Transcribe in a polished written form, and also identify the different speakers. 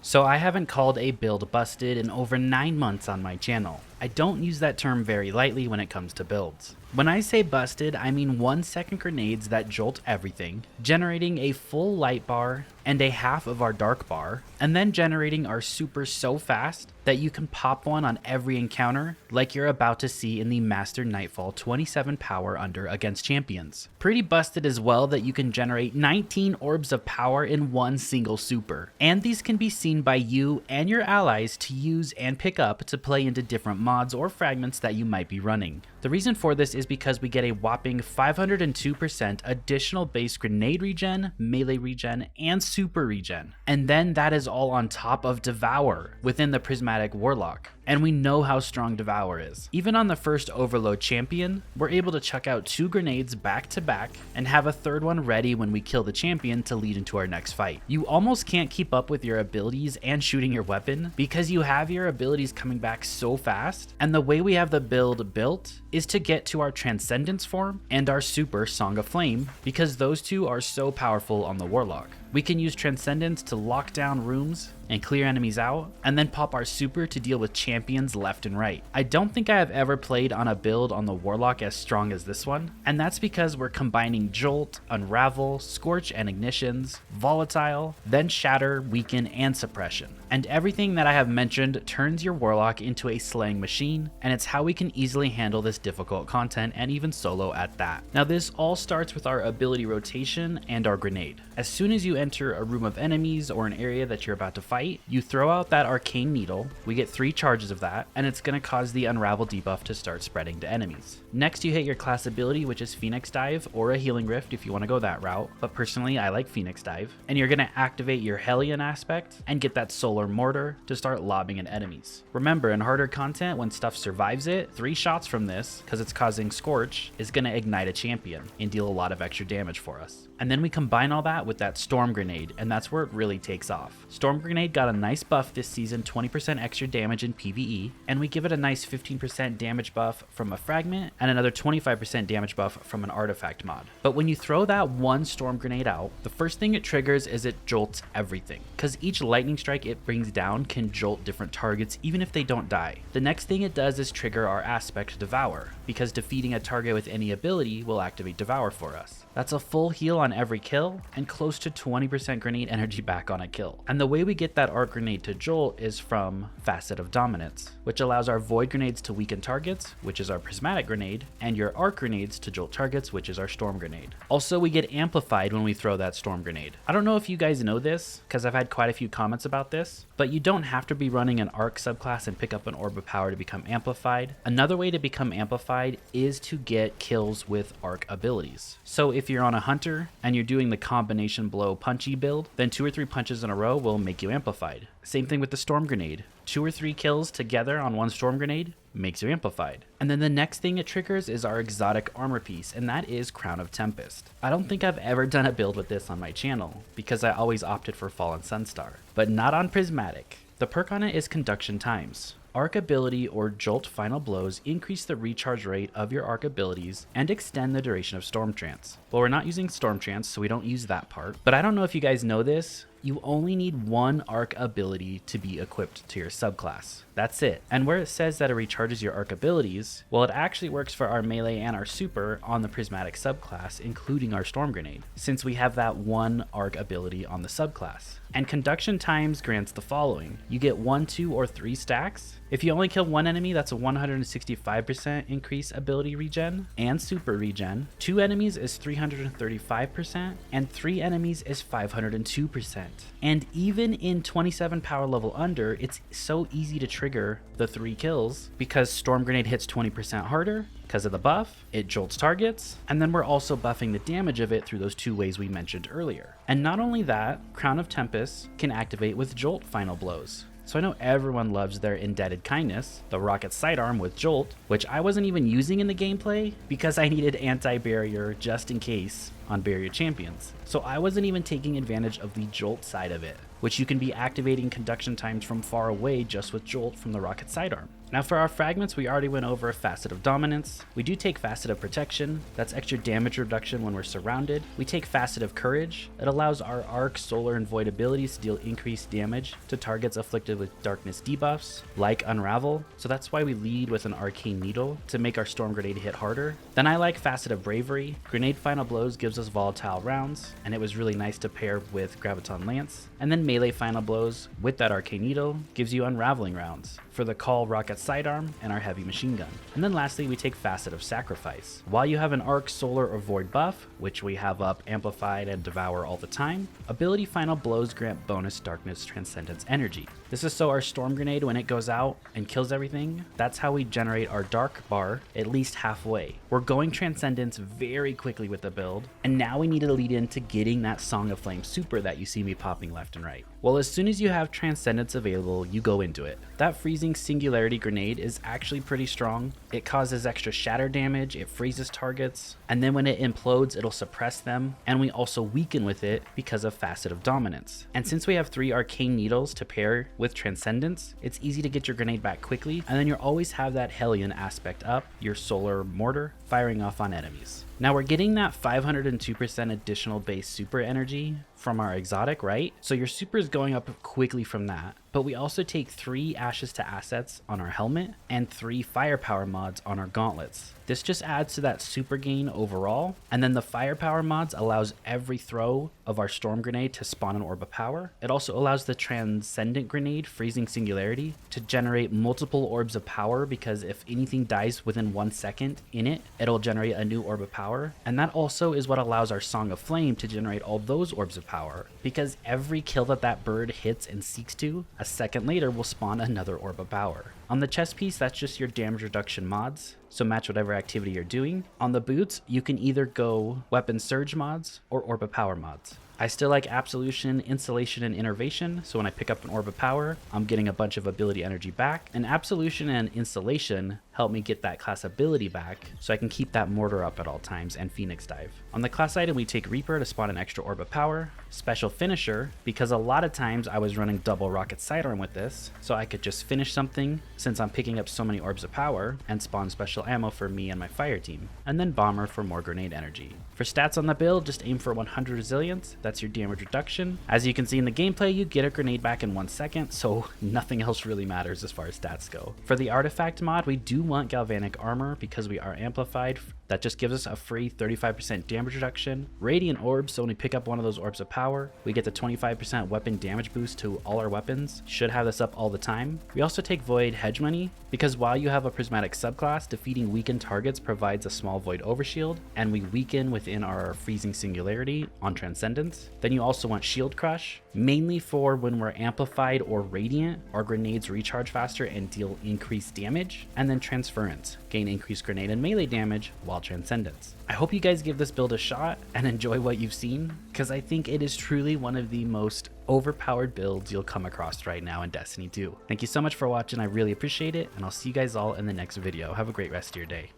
Speaker 1: So I haven't called a build busted in over 9 months on my channel. I don't use that term very lightly when it comes to builds. When I say busted, I mean 1-second grenades that jolt everything, generating a full light bar and a half of our dark bar, and then generating our super so fast that you can pop one on every encounter like you're about to see in the Master Nightfall 27 power under against champions. Pretty busted as well that you can generate 19 orbs of power in one single super, and these can be seen by you and your allies to use and pick up to play into different mods or fragments that you might be running. The reason for this is because we get a whopping 502% additional base grenade regen, melee regen, and super regen. And then that is all on top of Devour within the Prismatic Warlock. And we know how strong Devour is. Even on the first Overload champion, we're able to chuck out 2 grenades back to back and have a third one ready when we kill the champion to lead into our next fight. You almost can't keep up with your abilities and shooting your weapon because you have your abilities coming back so fast, and the way we have the build built is to get to our Transcendence form and our super Song of Flame because those two are so powerful on the Warlock. We can use Transcendence to lock down rooms and clear enemies out, and then pop our super to deal with champions left and right. I don't think I have ever played on a build on the Warlock as strong as this one, and that's because we're combining Jolt, Unravel, Scorch and Ignitions, Volatile, then Shatter, Weaken, and Suppression. And everything that I have mentioned turns your Warlock into a slaying machine, and it's how we can easily handle this difficult content and even solo at that. Now this all starts with our ability rotation and our grenade. As soon as you enter a room of enemies or an area that you're about to fight, you throw out that arcane needle, we get 3 charges of that, and it's going to cause the unravel debuff to start spreading to enemies. Next you hit your class ability, which is Phoenix Dive or a Healing Rift if you want to go that route, but personally I like Phoenix Dive, and you're going to activate your Hellion aspect and get that Solar Mortar to start lobbing at enemies. Remember, in harder content, when stuff survives it, 3 shots from this, because it's causing Scorch, is going to ignite a champion and deal a lot of extra damage for us. And then we combine all that with that Storm Grenade, and that's where it really takes off. Storm Grenade got a nice buff this season, 20% extra damage in PvE, and we give it a nice 15% damage buff from a fragment and another 25% damage buff from an artifact mod. But when you throw that one Storm Grenade out, the first thing it triggers is it jolts everything, because each lightning strike it brings down can jolt different targets even if they don't die. The next thing it does is trigger our aspect Devour, because defeating a target with any ability will activate Devour for us. That's a full heal on every kill and close to 20% grenade energy back on a kill. And the way we get that arc grenade to jolt is from Facet of Dominance, which allows our void grenades to weaken targets, which is our prismatic grenade, and your arc grenades to jolt targets, which is our storm grenade. Also, we get amplified when we throw that storm grenade. I don't know if you guys know this, because I've had quite a few comments about this, but you don't have to be running an arc subclass and pick up an orb of power to become amplified. Another way to become amplified is to get kills with arc abilities. So if you're on a hunter and you're doing the combination blow punchy build, then 2 or 3 punches in a row will make you amplified. Same thing with the storm grenade. 2 or 3 kills together on one storm grenade makes you amplified. And then the next thing it triggers is our exotic armor piece, and that is Crown of Tempest. I don't think I've ever done a build with this on my channel because I always opted for Fallen Sunstar, but not on Prismatic. The perk on it is Conduction Times. Arc ability or jolt final blows increase the recharge rate of your arc abilities and extend the duration of Storm Trance. Well, we're not using Storm Trance, so we don't use that part, but I don't know if you guys know this, you only need 1 arc ability to be equipped to your subclass. That's it. And where it says that it recharges your arc abilities, well, it actually works for our melee and our super on the Prismatic subclass, including our Storm Grenade, since we have that 1 arc ability on the subclass. And Conduction Times grants the following. You get 1, 2, or 3 stacks. If you only kill 1 enemy, that's a 165% increase ability regen and super regen. 2 enemies is 335%, and 3 enemies is 502%. And even in 27 power level under, it's so easy to trigger the 3 kills because Storm Grenade hits 20% harder because of the buff, it jolts targets, and then we're also buffing the damage of it through those 2 ways we mentioned earlier. And not only that, Crown of Tempest can activate with jolt final blows. So I know everyone loves their Indebted Kindness, the rocket sidearm with jolt, which I wasn't even using in the gameplay because I needed anti-barrier just in case on barrier champions. So I wasn't even taking advantage of the jolt side of it. which you can be activating conduction times from far away just with Jolt from the rocket sidearm. Now for our fragments, we already went over Facet of Dominance. We do take Facet of Protection, that's extra damage reduction when we're surrounded. We take Facet of Courage, it allows our Arc, Solar, and Void abilities to deal increased damage to targets afflicted with darkness debuffs, like Unravel, so that's why we lead with an Arcane Needle to make our Storm Grenade hit harder. Then I like Facet of Bravery. Grenade Final Blows gives us volatile rounds, and it was really nice to pair with Graviton Lance. And then Melee Final Blows with that Arcane Needle gives you Unraveling rounds for the Call Rocket Sidearm and our Heavy Machine Gun. And then lastly, we take Facet of Sacrifice. While you have an Arc, Solar, or Void buff, which we have up Amplified and Devour all the time, Ability Final Blows grant bonus Darkness Transcendence energy. This is so our Storm Grenade, when it goes out and kills everything, that's how we generate our Dark bar at least halfway. We're going Transcendence very quickly with the build, and now we need to lead into getting that Song of Flame super that you see me popping left and right. Well, as soon as you have Transcendence available, you go into it. That Freezing Singularity Grenade is actually pretty strong. It causes extra shatter damage, it freezes targets, and then when it implodes, it'll suppress them, and we also weaken with it because of Facet of Dominance. And since we have 3 Arcane Needles to pair with Transcendence, it's easy to get your grenade back quickly, and then you always have that Hellion aspect up, your Solar Mortar, firing off on enemies. Now we're getting that 502% additional base super energy from our exotic, right? So your super is going up quickly from that, but we also take 3 Ashes to Assets on our helmet and 3 Firepower mods on our gauntlets. This just adds to that super gain overall, and then the Firepower mods allows every throw of our Storm Grenade to spawn an Orb of Power. It also allows the Transcendent Grenade, Freezing Singularity, to generate multiple Orbs of Power, because if anything dies within 1 second in it, it'll generate a new Orb of Power. And that also is what allows our Song of Flame to generate all those Orbs of Power, because every kill that bird hits and seeks to, a second later will spawn another Orb of Power. On the chest piece, that's just your damage reduction mods, so match whatever activity you're doing. On the boots, you can either go Weapon Surge mods or Orb of Power mods. I still like Absolution, Insulation, and Innervation, so when I pick up an Orb of Power, I'm getting a bunch of ability energy back, and Absolution and Insulation help me get that class ability back, so I can keep that Mortar up at all times, and Phoenix Dive. On the class item, we take Reaper to spawn an extra Orb of Power, Special Finisher, because a lot of times I was running double Rocket Sidearm with this, so I could just finish something since I'm picking up so many Orbs of Power, and spawn special ammo for me and my fire team, and then Bomber for more grenade energy. For stats on the build, just aim for 100 Resilience, that's your damage reduction. As you can see in the gameplay, you get a grenade back in 1 second, so nothing else really matters as far as stats go. For the artifact mod, we do want Galvanic Armor because we are amplified. That just gives us a free 35% damage reduction. Radiant Orbs, so when we pick up one of those Orbs of Power, we get the 25% weapon damage boost to all our weapons. Should have this up all the time. We also take Void Hegemony, because while you have a Prismatic subclass, defeating weakened targets provides a small Void Overshield, and we weaken within our Freezing Singularity on Transcendence. Then you also want Shield Crush, mainly for when we're amplified or radiant, our grenades recharge faster and deal increased damage. And then Transference, gain increased grenade and melee damage while Transcendence. I hope you guys give this build a shot and enjoy what you've seen, because I think it is truly one of the most overpowered builds you'll come across right now in Destiny 2. Thank you so much for watching, I really appreciate it, and I'll see you guys all in the next video. Have a great rest of your day.